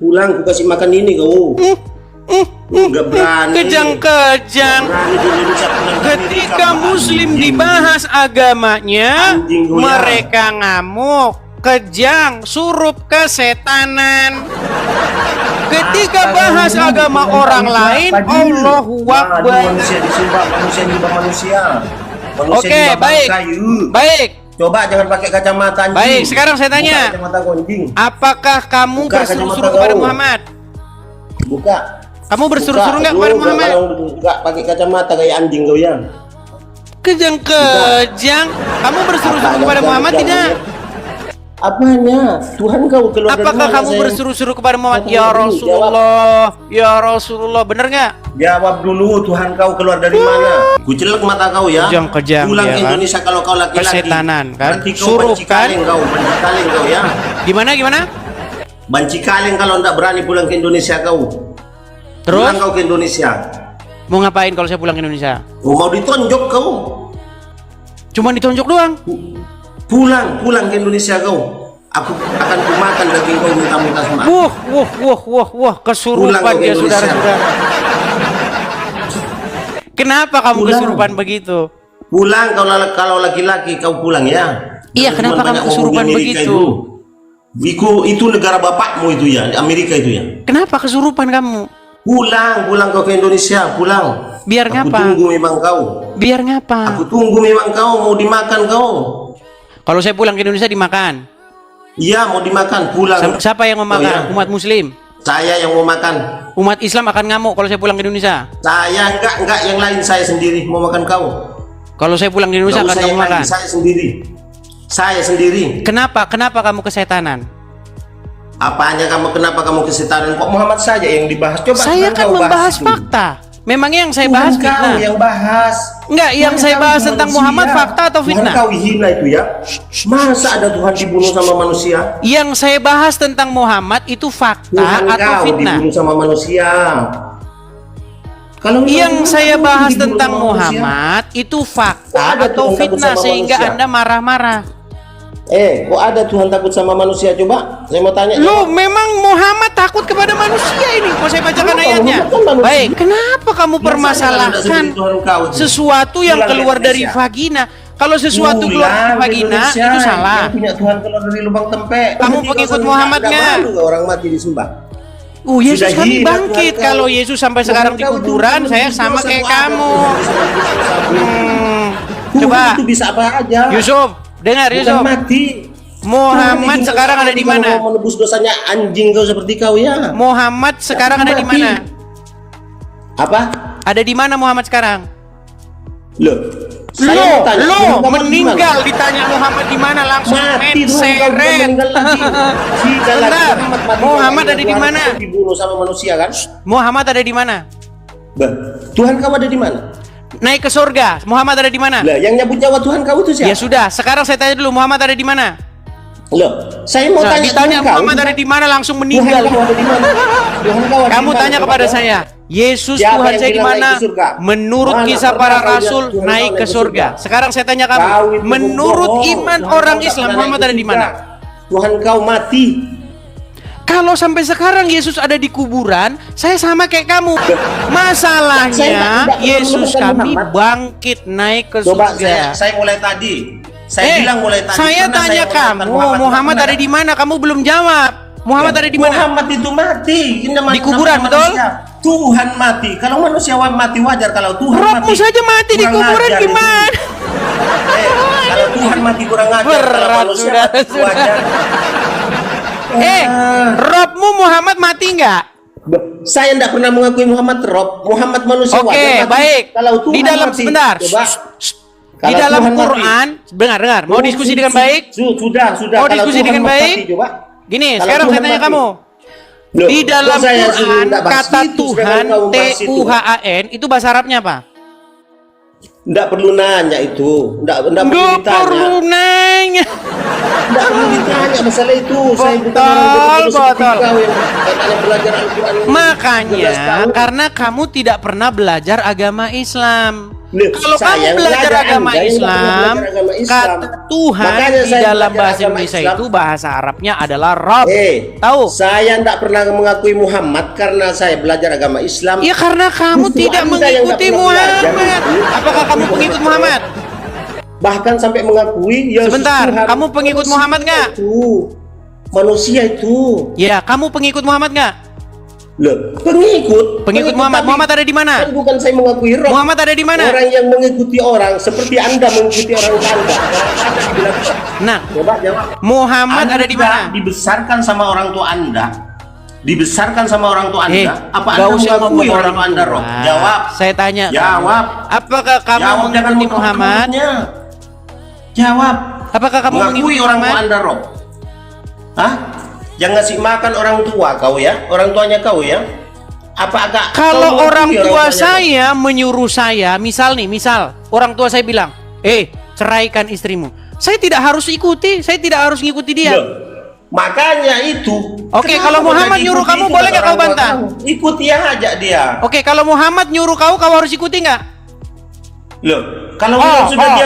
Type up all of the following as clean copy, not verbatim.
Pulang, ku kasih makan ini kau. Enggak berani. Kejang-kejang. Ketika Muslim dibahas agamanya, mereka ngamuk, kejang, surup kesetanan. Ketika bahas agama orang lain, Allahu Akbar. Manusia disembah, manusia disembah manusia. Oke, baik. Baik. Coba jangan pakai kacamata anjing. Baik, sekarang saya tanya. Buka kacamata kau, anjing. Apakah kamu Buka berseru-seru kacamata kepada kau. Muhammad? Buka. Kamu berseru-seru nggak kepada Muhammad? Kalau enggak pakai kacamata kayak anjing kau ya. Kejang-kejang. Kamu berseru-seru kepada Muhammad tidak? Apanya? Tuhan kau keluar dari Apakah mana, kamu sayang? berseru-seru kepada Muhammad? Jawab Ya dulu, Rasulullah, ya Rasulullah, bener nggak? Jawab dulu, Tuhan kau keluar dari mana? Ku celek mata kau ya. Kejang-kejang, Pulang ya ke kan? Indonesia kalau kau laki-laki. Kesetanan, kan? Berarti kau Suruh, banci kan? kaleng kau, banci kaleng kau ya. Gimana? Banci kaleng kalau ndak berani pulang ke Indonesia kau. Terus Pulang kau ke Indonesia. mau ngapain kalau saya pulang ke Indonesia? Oh, mau ditonjok kau. Cuman ditonjok doang. Pulang ke Indonesia kau. Aku akan kumakan daging kau muntah-muntah semua. Wah, kesurupan Pulang ke dia Indonesia. saudara-saudara. Kenapa kamu Pulang. kesurupan begitu? Pulang kalau laki-laki kau pulang ya. Iya, Jangan kenapa cuma kamu banyak kesurupan ngomong di Amerika begitu? Itu negara bapakmu itu ya, di Amerika itu ya. Kenapa kesurupan kamu? Pulang kau ke Indonesia, pulang. Biar Aku ngapa? tunggu memang kau. Biar ngapa? Aku tunggu memang kau mau dimakan kau. Kalau saya pulang ke Indonesia dimakan. Iya, mau dimakan, pulang. Siapa yang mau Oh, makan? iya. Umat Muslim. Saya yang mau makan. Umat Islam akan ngamuk kalau saya pulang ke Indonesia. Saya enggak yang lain, saya sendiri mau makan kau. Kalau saya pulang ke Indonesia Enggak akan usah kamu yang lain, makan. saya sendiri. Saya sendiri. Kenapa kamu kesetanan? Apanya kamu, kenapa kamu kesetanan? Kok Muhammad saja yang dibahas? Coba Saya Tuhan kan kau membahas itu. fakta. Memangnya yang saya Tuhan bahas kau fitnah? yang bahas. Enggak, yang Tuhan saya kau bahas itu tentang manusia. Muhammad fakta atau fitnah? Tuhan kau hina itu ya. Masa ada Tuhan dibunuh sama manusia? Yang saya bahas tentang Muhammad itu fakta Tuhan atau kau fitnah? dibunuh sama manusia. Kalau Yang Tuhan saya kau bahas dibunuh tentang sama manusia. Muhammad itu Kok fakta ada atau Tuhan takut fitnah sama sehingga manusia? Anda marah-marah. Kok ada Tuhan takut sama manusia? Coba, saya mau tanya. Loh, memang Muhammad takut kepada manusia ini. Mau saya bacakan Kenapa? ayatnya? Muhammad kan manusia. Baik, kenapa kamu Biasanya permasalahkan kalau tidak seperti Tuhan kau itu. sesuatu yang Pulang ke keluar dari Indonesia. vagina? Kalau sesuatu keluar dari Pulang ke vagina Indonesia, itu salah. Yang punya Tuhan keluar dari lubang tempe. Kamu Berarti kau pengikut sendiri Muhammad nggak nggak? malu nggak orang mati disembah? Yesus Sudah kan gila bangkit. Tuhan kau. Kalau Yesus sampai sekarang di Tuhan kau itu kuburan, cuma saya bisa sama satu kayak ayat, kamu. Tuhan Coba, itu bisa apa aja. Yusuf, dengar Bukan Yusuf. mati. Muhammad Tuhan itu sekarang ada di kalau mana? mau menebus dosanya anjing kau seperti kau ya. Muhammad sekarang ada di Mati. mana? Apa? Ada di mana Muhammad sekarang? Loh. Saya mau tanya, Lo Tuhan kamu di meninggal mana? ditanya Muhammad di mana langsung Mati Tuhan kau bukan seret. meninggal lagi. Jika lagi Bentar, mati, Muhammad mati, ada di Tuhan mana? kau dibunuh sama manusia kan? Muhammad ada di mana? Bah, Tuhan kau ada di mana? Naik ke surga. Muhammad ada di mana? Lah, yang nyebut nyawa Tuhan kau itu Ya siapa? sudah, sekarang saya tanya dulu Muhammad ada di mana? Loh, saya mau Nah, tanya ditanya Tuhan kau, Muhammad ada di mana langsung Tuhan meninggal. kau ada di mana? Tuhan kau ada Kamu di mana? tanya Coba kepada ya. saya, Yesus Siapa Tuhan yang saya di bilang mana? naik ke surga? Menurut Mana kisah pernah para kau lihat rasul Tuhan kau naik naik ke ke surga. surga? Sekarang saya tanya Kau kamu, itu menurut bohong. iman Tuhan orang kau tak Islam pernah Muhammad naik ada ke di surga. mana? Tuhan kau mati. Kalau sampai sekarang Yesus ada di kuburan, saya sama kayak kamu. Masalahnya Saya tidak Yesus menemukan kami Muhammad. bangkit naik ke Coba surga. saya mulai tadi. Saya bilang mulai tadi. Saya Pernah tanya mengatakan kamu, Muhammad tidak ada di mana? Kamu belum jawab. Muhammad ada di mana? Muhammad itu mati. Di kuburan, betul? Tuhan mati. Kalau manusia mati wajar. Kalau Tuhan Robmu mati, saja mati di kurang kuburan ajar itu. gimana? Kalau Tuhan mati kurang ajar. Kalau Berat manusia sudah, mati sudah. wajar. Robmu Muhammad mati nggak? Saya tidak pernah mengakui Muhammad Rob. Muhammad manusia Oke, wajar mati. baik. Kalau Tuhan Di dalam mati, sebentar. coba. Di Kalau dalam Tuhan mati. Quran, dengar. Mau diskusi dengan baik? Sudah. Mau Kalau diskusi Tuhan dengan mati, baik? coba. Gini, Kalau sekarang Tuhan saya tanya mati. kamu. Loh, Di dalam kok saya suruh Quran tidak bahas kata itu, Tuhan sedangkan kamu bahas itu? Tuhan itu bahasa Arabnya apa? Nggak perlu nanya itu. Nggak perlu Nggak ditanya. perlu nanya. Nggak perlu ditanya masalah itu. Saya bukan orang bodoh seperti Betul. kau yang katanya belajar Al-Quran. 11 Makanya tahun. karena kamu tidak pernah belajar agama Islam. Loh, Kalau saya kamu yang belajar belajar, agama Anda yang nggak pernah Islam, belajar agama Islam. kata Tuhan Makanya di saya dalam belajar bahasa agama Indonesia Islam. itu bahasa Arabnya adalah Rabb. Tahu? Saya tidak pernah mengakui Muhammad karena saya belajar agama Islam. Ya karena kamu Justru tidak Anda yang mengikuti nggak pernah belajar. Muhammad. Apakah kamu pengikut Muhammad? Bahkan sampai mengakui ya Sebentar, Tuhan. kamu pengikut Manusia Muhammad nggak? Itu manusia itu. Ya, kamu pengikut Muhammad nggak? Loh, pengikut Muhammad. tapi Muhammad ada di mana? Kan bukan saya mengakui roh. Muhammad ada di mana? Orang yang mengikuti orang seperti Anda mengikuti orang Anda. Anda dibilang, Nah, coba jawab. Muhammad Anda ada di mana? dibesarkan sama orang tua Anda. Dibesarkan sama orang tua Anda. Apa nggak Anda usah mengakui ngomong orang tua Anda roh? Nah, Jawab. Saya tanya. Jawab. Apakah kamu Jawab, jangan mengikuti muter Muhammad? mulutnya. Jawab. Apakah kamu Mengakui mengikuti orang tua Muhammad? Anda roh? Hah? Yang ngasih makan orang tua kau ya? Orang tuanya kau ya? Apa agak Kalau kau orang mengakui tua tuanya saya menyuruh saya, misal orang tua saya bilang, ceraikan istrimu. Saya tidak harus ikuti, saya tidak harus ngikuti dia. Loh, makanya itu. Oke, Kenapa kalau kau Muhammad jadi nyuruh ikuti kamu, itu boleh kata nggak kau orang tua bantah? kamu? Ikuti aja dia. Oke, kalau Muhammad nyuruh kau harus ikuti nggak? Loh, kalau memang sudah dia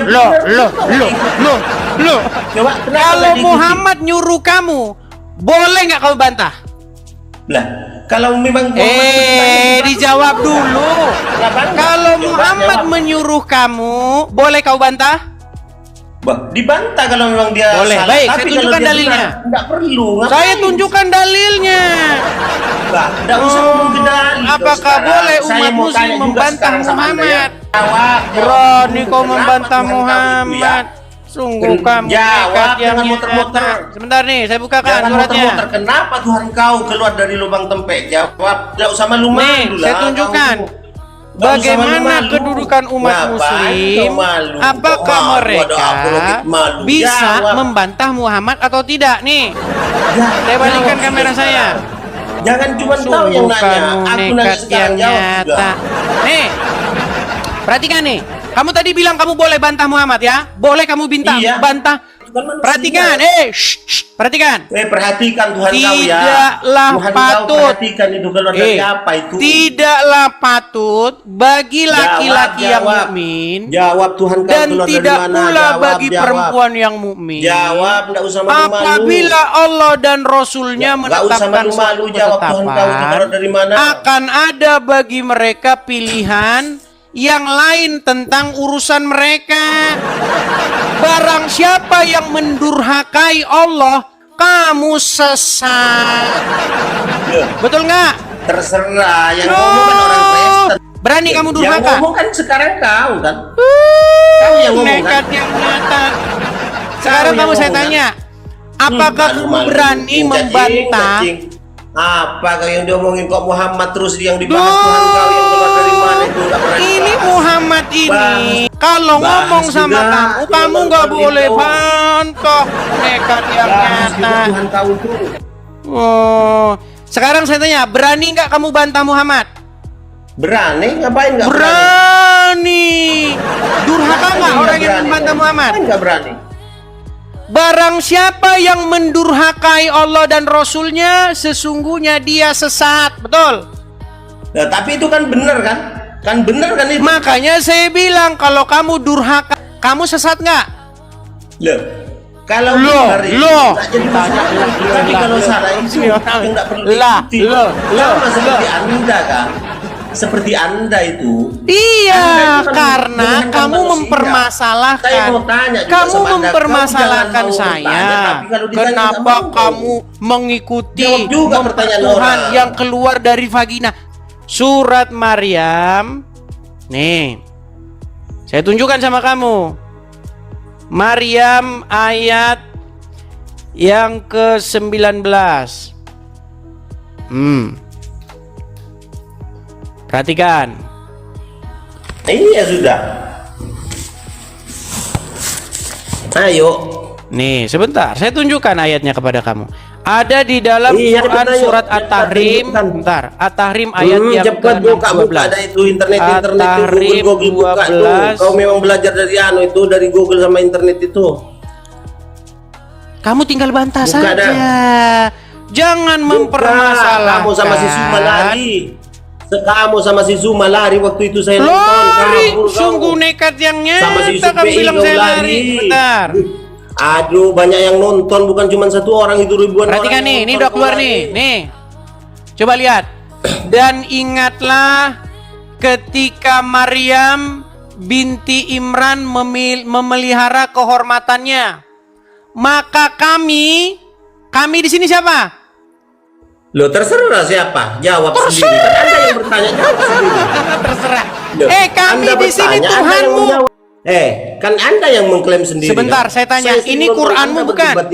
loh. Coba kenapa Kalau nggak diikuti? Muhammad nyuruh kamu, boleh nggak kau bantah? Lah, kalau memang Muhammad Dijawab dulu. Kenapa enggak? Kalau Coba Muhammad jawab. menyuruh kamu, boleh kau bantah? Bah, dibantah kalau memang dia Boleh, salah. baik, Tapi saya kalau tunjukkan dia dalilnya. benar, enggak perlu. Saya tunjukkan dalilnya. Enggak usah ngomong ke dalil. Apakah Sekarang. boleh Saya umat mau muslim tanya juga membantah sekarang sama Anda ya. Muhammad? Jawab. Berani kau Kenapa membantah Tuhan kamu itu ya? Muhammad. Sungguh kamu Jawab, nekat yang jangan muter-muter. nyata. Sebentar nih, saya bukakan Jangan suratnya. muter-muter. Kenapa Tuhan kau keluar dari lubang tempe? Jawab. Tidak usah malu-malu Nih, lah. saya tunjukkan. Kamu. Nggak usah Bagaimana malu-malu. kedudukan umat Ngapain muslim? kau malu? Apakah Kok malu? Ada mereka apologet malu? bisa Jawab. membantah Muhammad atau tidak? Nih, Ya, saya balikan jawab kamera sudah saya. sekarang. Jangan cuma kau yang nanya. kamu Aku nanya nekat sekarang, yang jawab juga. nyata. Nih, perhatikan nih. Kamu tadi bilang kamu boleh bantah Muhammad ya? Boleh kamu Iya. bantah. Itu kan manusia. Perhatikan, perhatikan. Perhatikan Tuhan kau ya. Tidaklah Tuhan patut. kau perhatikan itu keluar dari apa itu? Tidaklah patut bagi laki-laki yang Jawab. mukmin Jawab Tuhan kau dan keluar tidak dari mana? pula Jawab, bagi jawab. perempuan yang mukmin. Jawab, enggak usah malu-malu. Apabila Allah dan Rasulnya Nggak usah menetapkan malu-malu, suatu jawab Tuhan kau itu keluar dari mana? akan ada bagi mereka pilihan yang lain tentang urusan mereka. Barang siapa yang mendurhakai Allah, kamu sesat. Loh, Betul nggak? terserah yang ngomong kan orang Kristen. Berani kamu Yang durhaka? ngomong kan sekarang kau kan? Kau yang ngomong kan? Nekat yang nyata. Sekarang Kau kamu yang saya ngomong, tanya, apakah kamu Malu-malu. berani Cacing, membantah? cacing. Apa kau yang diomongin kok Muhammad terus yang dibahas Tuhan kau yang keluar dari mana itu nggak pernah Ini dibahas. Muhammad ini kalau Bahas ngomong sama juga. kamu nggak Itu boleh itu. bantah. Nekat yang Bahas juga nyata. Tuhan kau itu. Oh, sekarang saya tanya, berani nggak kamu bantah Muhammad? Berani? Ngapain nggak berani? Berani. Durhaka Ngapain nggak orang yang berani? membantah Muhammad? Ngapain nggak berani? Barang siapa yang mendurhakai Allah dan Rasulnya, sesungguhnya dia sesat. Betul? Nah, tapi itu kan benar kan? Kan benar kan itu? Makanya saya bilang kalau kamu durhaka, kamu sesat nggak? Loh, kalau Loh, benar itu loh. nggak jadi masalah. Tapi kalau salah itu yang nggak perlu Lah, diikuti. loh, Sama seperti Anda kan? Seperti Anda itu. Iya, Anda itu kan karena menyenangkan kamu manusia. mempermasalahkan. Saya mau tanya juga Kamu sama Anda. mempermasalahkan Kamu jangan mau saya. bertanya, tapi kalau ditanya Kenapa nggak mau. kamu mengikuti Jawab juga pertanyaan Tuhan orang. yang keluar dari vagina? Surat Maryam. Nih, saya tunjukkan sama kamu. Maryam ayat yang ke-19. Perhatikan. Iya sudah. Ayo. Nih, sebentar. Saya tunjukkan ayatnya kepada kamu. Ada di dalam Iya, Quran cepat, ayo. surat Cepat, At-Tahrim. tunjukkan. Bentar, At-Tahrim ayat yang Cepat buka ke-12. ada itu internet itu At-Tahrim Google buka tuh. 12. Kau memang belajar dari itu dari Google sama internet itu. Kamu tinggal bantah Buka saja. dah. Jangan mempermasalahkan. Kamu sama si Suma lagi. Kamu sama si Zuma lari waktu itu saya nonton. Lari, Kabur kau. sungguh nekat yang Sama si nyata kamu Supei bilang kau saya lari. lari. Bentar. Aduh, banyak yang nonton, bukan cuma satu orang, itu ribuan Perhatikan orang. nih, yang ini nonton udah keluar kau nih. lari. Nih. Coba lihat. Dan ingatlah ketika Maryam binti Imran memelihara kehormatannya. Maka kami di sini siapa? Loh, terserah siapa, jawab sendiri. Kan Anda yang bertanya, jawab sendiri. Terserah. Loh, Kami Anda di sini bertanya, Anda yang Tuhanmu. menjawab. Kan Anda yang mengklaim sendiri. Sebentar, kan? saya tanya, sih ini ngomong, Qur'anmu Anda bukan? berdebat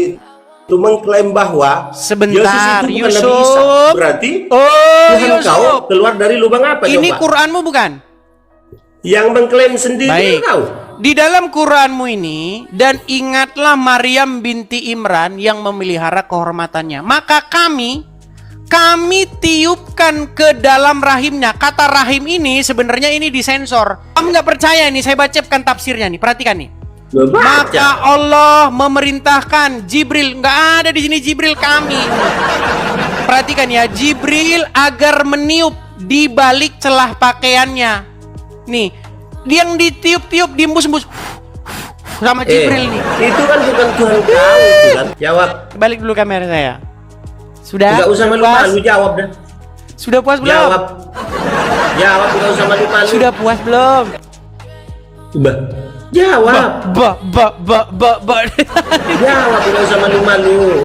itu mengklaim bahwa Sebentar, Yesus itu bukan Nabi Isa. Yusuf. Berarti Oh, Tuhan kau Yusuf. keluar dari lubang apa? Ini coba? Qur'anmu bukan? Yang mengklaim sendiri Baik. kau. Di dalam Qur'anmu ini, dan ingatlah Maryam binti Imran yang memelihara kehormatannya. Maka kami tiupkan ke dalam rahimnya. Kata rahim ini sebenarnya ini disensor. Kamu nggak percaya nih, saya bacakan tafsirnya nih. Perhatikan nih. Loh, baca. Maka Allah memerintahkan Jibril, nggak ada di sini Jibril, kami. Perhatikan ya, Jibril agar meniup di balik celah pakaiannya. Nih, yang ditiup-tiup, diembus-embus sama Jibril nih. Itu kan bukan Tuhan kau, itu kan. Jawab. Balik dulu kamera saya. Sudah? Enggak usah Sudah malu-malu, jawab dah. Sudah puas belum? Jawab. Jawab, enggak usah malu-malu. Sudah puas belum? Bah. Jawab. Ba. Jawab, enggak usah malu-malu.